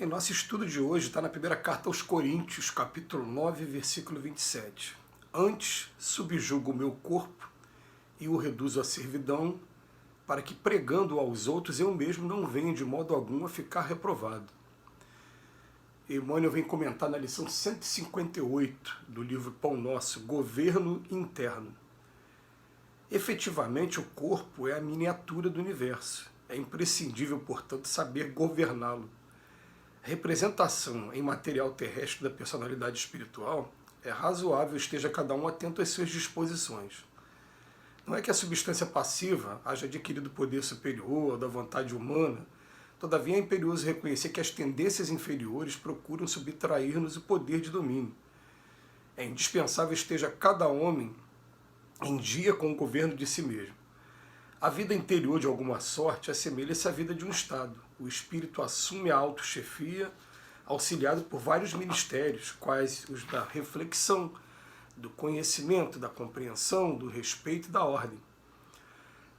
Em nosso estudo de hoje está na primeira carta aos Coríntios, capítulo 9, versículo 27. Antes subjugo o meu corpo e o reduzo à servidão, para que pregando aos outros eu mesmo não venha de modo algum a ficar reprovado. Emmanuel vem comentar na lição 158 do livro Pão Nosso, Governo Interno. Efetivamente, o corpo é a miniatura do universo. É imprescindível, portanto, saber governá-lo. A representação em material terrestre da personalidade espiritual é razoável esteja cada um atento às suas disposições. Não é que a substância passiva haja adquirido poder superior da vontade humana, todavia é imperioso reconhecer que as tendências inferiores procuram subtrair-nos o poder de domínio. É indispensável esteja cada homem em dia com o governo de si mesmo. A vida interior, de alguma sorte, assemelha-se à vida de um Estado. O espírito assume a autochefia, auxiliado por vários ministérios, quais os da reflexão, do conhecimento, da compreensão, do respeito e da ordem.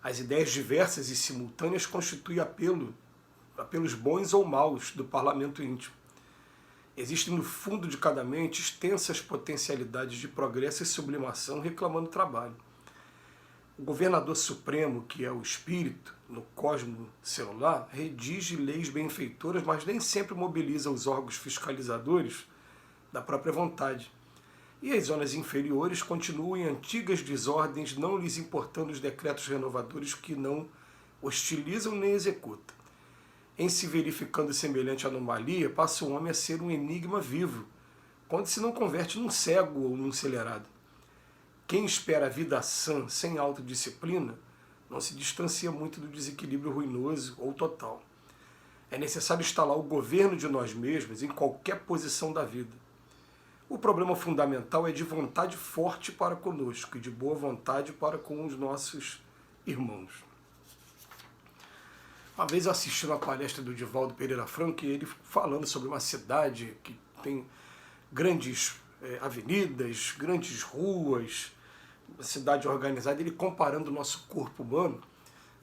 As ideias diversas e simultâneas constituem apelos bons ou maus do parlamento íntimo. Existem no fundo de cada mente extensas potencialidades de progresso e sublimação reclamando trabalho. O governador supremo, que é o espírito, no cosmo celular, redige leis benfeitoras, mas nem sempre mobiliza os órgãos fiscalizadores da própria vontade. E as zonas inferiores continuam em antigas desordens, não lhes importando os decretos renovadores que não hostilizam nem executam. Em se verificando semelhante anomalia, passa o homem a ser um enigma vivo, quando se não converte num cego ou num acelerado. Quem espera a vida sã, sem autodisciplina, não se distancia muito do desequilíbrio ruinoso ou total. É necessário instalar o governo de nós mesmos em qualquer posição da vida. O problema fundamental é de vontade forte para conosco e de boa vontade para com os nossos irmãos. Uma vez eu assisti uma palestra do Divaldo Pereira Franco, e ele falando sobre uma cidade que tem grandes avenidas, grandes ruas, uma cidade organizada, ele comparando o nosso corpo humano,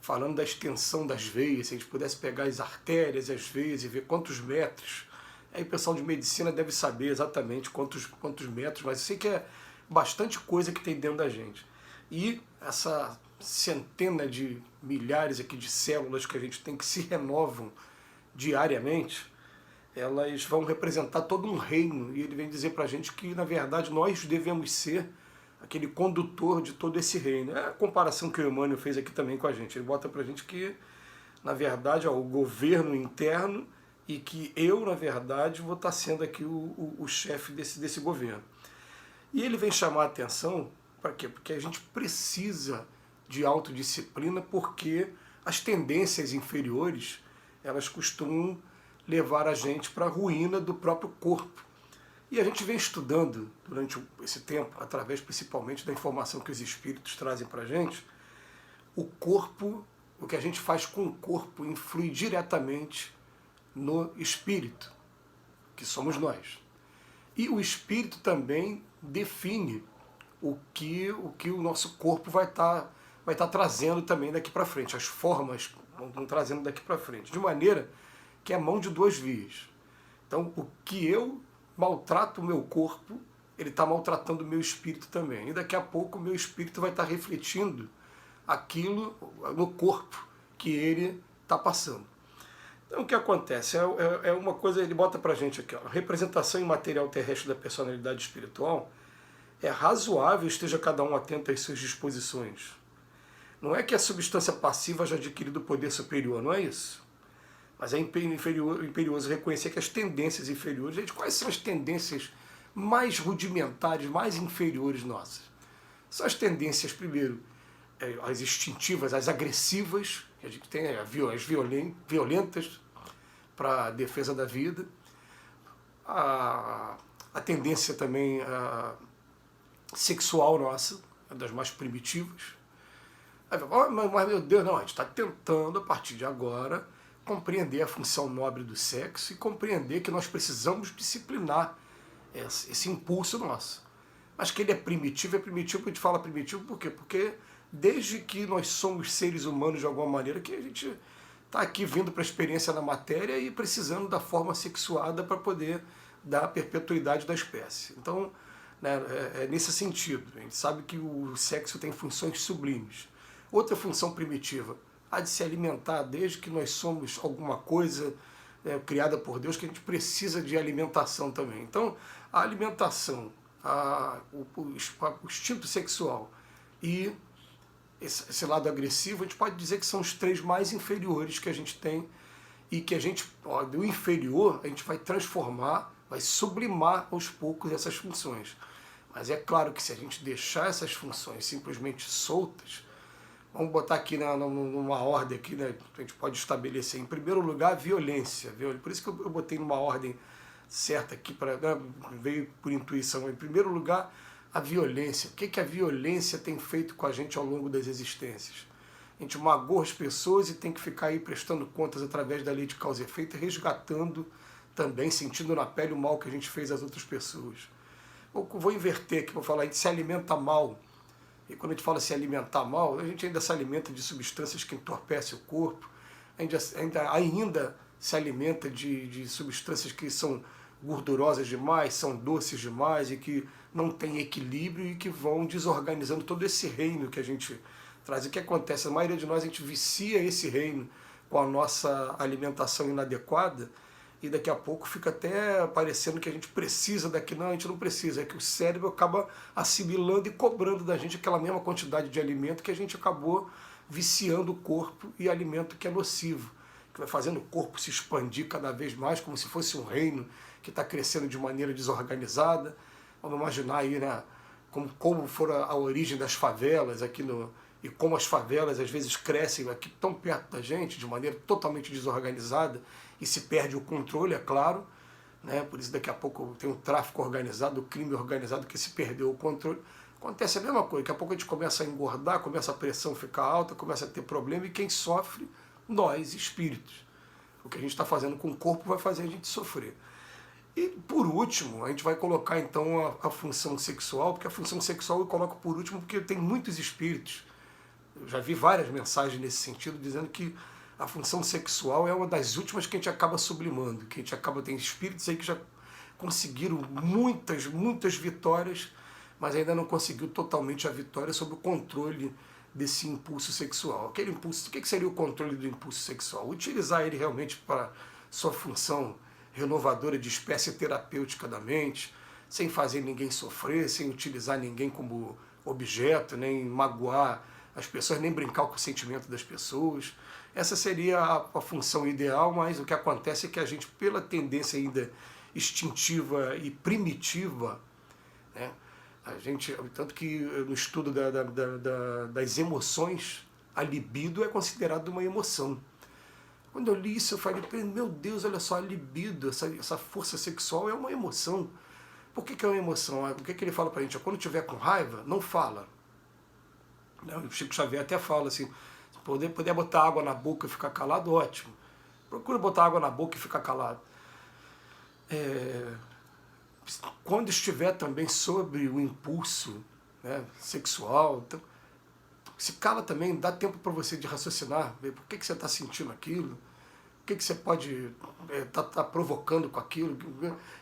falando da extensão das veias, se a gente pudesse pegar as artérias e as veias e ver quantos metros. Aí o pessoal de medicina deve saber exatamente quantos metros, mas eu sei que é bastante coisa que tem dentro da gente. E essa centena de milhares aqui de células que a gente tem que se renovam diariamente, elas vão representar todo um reino, e ele vem dizer para a gente que, na verdade, nós devemos ser aquele condutor de todo esse reino. É a comparação que o Emmanuel fez aqui também com a gente. Ele bota para a gente que, na verdade, o governo interno, e que eu, na verdade, vou estar sendo aqui o chefe desse governo. E ele vem chamar a atenção, para quê? Porque a gente precisa de autodisciplina, porque as tendências inferiores, elas costumam levar a gente para a ruína do próprio corpo. E a gente vem estudando durante esse tempo, através principalmente da informação que os espíritos trazem para a gente, o corpo, o que a gente faz com o corpo influi diretamente no espírito, que somos nós. E o espírito também define o que o nosso corpo vai estar trazendo também daqui para frente, as formas vão trazendo daqui para frente, de maneira que é mão de duas vias. Então, o que eu maltrato o meu corpo, ele está maltratando o meu espírito também. E daqui a pouco o meu espírito vai estar refletindo aquilo no corpo que ele está passando. Então o que acontece? É uma coisa, ele bota pra gente aqui, ó, a representação em material terrestre da personalidade espiritual é razoável esteja cada um atento às suas disposições. Não é que a substância passiva já adquirido poder superior, não é isso. Mas é imperioso reconhecer que as tendências inferiores, gente, quais são as tendências mais rudimentares, mais inferiores nossas? São as tendências, primeiro, as instintivas, as agressivas, que a gente tem, as violentas para a defesa da vida, a tendência também sexual nossa, das mais primitivas. Aí, mas meu Deus, não, a gente está tentando, a partir de agora, compreender a função nobre do sexo e compreender que nós precisamos disciplinar esse impulso nosso. Mas que ele é primitivo, a gente fala primitivo por quê? Porque desde que nós somos seres humanos de alguma maneira, que a gente está aqui vindo para a experiência na matéria e precisando da forma sexuada para poder dar a perpetuidade da espécie. Então, né, é nesse sentido. A gente sabe que o sexo tem funções sublimes. Outra função primitiva, a de se alimentar, desde que nós somos alguma coisa criada por Deus, que a gente precisa de alimentação também. Então, a alimentação, o instinto sexual e esse lado agressivo, a gente pode dizer que são os três mais inferiores que a gente tem e que a gente, do inferior, a gente vai transformar, vai sublimar aos poucos essas funções. Mas é claro que se a gente deixar essas funções simplesmente soltas, vamos botar aqui numa ordem aqui, né, a gente pode estabelecer, em primeiro lugar, a violência. Por isso que eu botei numa ordem certa aqui, veio por intuição. Em primeiro lugar, a violência. O que a violência tem feito com a gente ao longo das existências? A gente magoa as pessoas e tem que ficar aí prestando contas através da lei de causa e efeito, resgatando também, sentindo na pele o mal que a gente fez às outras pessoas. Vou inverter aqui, vou falar, a gente se alimenta mal. E quando a gente fala se alimentar mal, a gente ainda se alimenta de substâncias que entorpecem o corpo, ainda se alimenta de substâncias que são gordurosas demais, são doces demais e que não têm equilíbrio e que vão desorganizando todo esse reino que a gente traz. E o que acontece? A maioria de nós, a gente vicia esse reino com a nossa alimentação inadequada e daqui a pouco fica até parecendo que a gente precisa daquilo. Não, a gente não precisa, é que o cérebro acaba assimilando e cobrando da gente aquela mesma quantidade de alimento que a gente acabou viciando o corpo e alimento que é nocivo, que vai fazendo o corpo se expandir cada vez mais, como se fosse um reino que está crescendo de maneira desorganizada. Vamos imaginar aí, né, como for a origem das favelas aqui e como as favelas às vezes crescem aqui tão perto da gente, de maneira totalmente desorganizada, e se perde o controle, é claro, né? Por isso daqui a pouco tem um tráfico organizado, o crime organizado que se perdeu o controle. Acontece a mesma coisa, daqui a pouco a gente começa a engordar, começa a pressão ficar alta, começa a ter problema, e quem sofre? Nós, espíritos. O que a gente está fazendo com o corpo vai fazer a gente sofrer. E por último, a gente vai colocar então a função sexual, porque a função sexual eu coloco por último porque tem muitos espíritos. Eu já vi várias mensagens nesse sentido, dizendo que a função sexual é uma das últimas que a gente acaba sublimando, que a gente acaba, tem espíritos aí que já conseguiram muitas vitórias, mas ainda não conseguiu totalmente a vitória sobre o controle desse impulso sexual. Aquele impulso, o que seria o controle do impulso sexual? Utilizar ele realmente para sua função renovadora de espécie terapêutica da mente, sem fazer ninguém sofrer, sem utilizar ninguém como objeto, nem magoar as pessoas, nem brincar com o sentimento das pessoas. Essa seria a função ideal, mas o que acontece é que a gente, pela tendência ainda instintiva e primitiva, né, a gente, tanto que no estudo das emoções, a libido é considerada uma emoção. Quando eu li isso, eu falei, meu Deus, olha só, a libido, essa força sexual é uma emoção. Por que é uma emoção? O que ele fala pra gente? Quando estiver com raiva, não fala. O Chico Xavier até fala assim, se puder botar água na boca e ficar calado, ótimo. Procura botar água na boca e ficar calado. Quando estiver também sobre o impulso, né, sexual, então, se cala também, dá tempo para você de raciocinar, ver por que você está sentindo aquilo, o que você pode tá provocando com aquilo,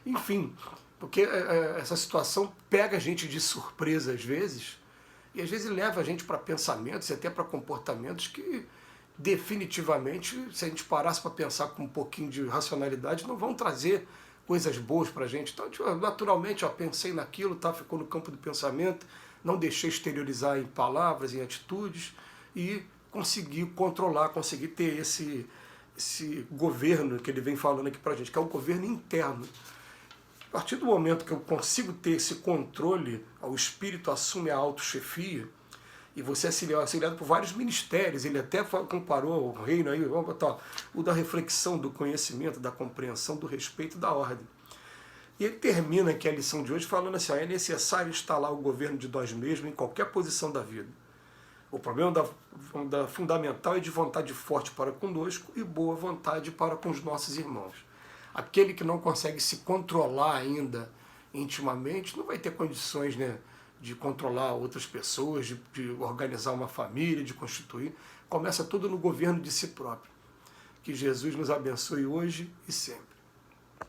enfim, porque essa situação pega a gente de surpresa às vezes, e às vezes leva a gente para pensamentos e até para comportamentos que definitivamente, se a gente parasse para pensar com um pouquinho de racionalidade, não vão trazer coisas boas para a gente. Então, naturalmente, pensei naquilo, ficou no campo do pensamento, não deixei exteriorizar em palavras, em atitudes, e consegui controlar, consegui ter esse governo que ele vem falando aqui para a gente, que é o governo interno. A partir do momento que eu consigo ter esse controle, o espírito assume a autochefia, e você é auxiliado por vários ministérios. Ele até comparou o reino aí, vamos botar, o da reflexão, do conhecimento, da compreensão, do respeito e da ordem. E ele termina aqui a lição de hoje falando assim, é necessário instalar o governo de nós mesmos em qualquer posição da vida. O problema da fundamental é de vontade forte para conosco e boa vontade para com os nossos irmãos. Aquele que não consegue se controlar ainda intimamente não vai ter condições, né, de controlar outras pessoas, de organizar uma família, de constituir. Começa tudo no governo de si próprio. Que Jesus nos abençoe hoje e sempre.